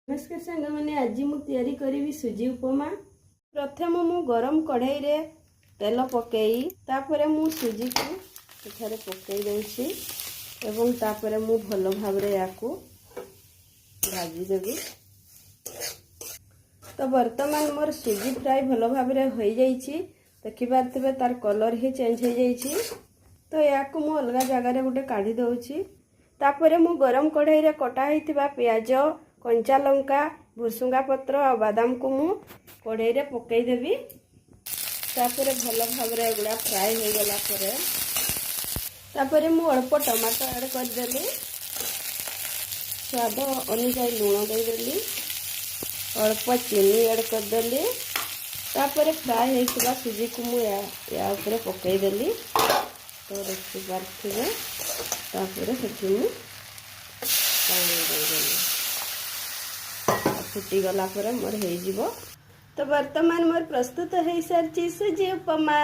नमस्कार सांग मैंने आज मुझे करी सुजी उपमा। प्रथम मु गरम कढ़ाई रे तेल पकई तापर मु सुजी को एठारे पकई देउछि एवं तापर मु भल भाव रे याकू भाजी देबी। तो वर्तमान मोर सुजी फ्राई भल भाव रे होई जाईछि। देखि पारथिबे तार कलर ही चेंज हो जाईछि। तो याकू मु अलगा जगह रे गुटे काढी दउछि। तापर मु गरम कढ़ाई रे कटा हिथिबा प्याज कंचा लंका भुसुंगा पत्र और बादाम को मु कढ़ाई रे पकई देबी। तापर भल भाव रे गुडा फ्राई हो गला परे तापर मु अल्प टमाटो ऐड कर देली। स्वाद अनुसार लूण दे देली। अल्प चीनी ऐड कर देली। तापर फ्राई होइतबा सुजी को मु या ऊपर पकई देली। तो देखि पारथिबे तापर सेठी मु पानी दे देली। फुटी गला पर मोर हो। तो वर्तमान मोर प्रस्तुत हो सारी सुजी उपमा।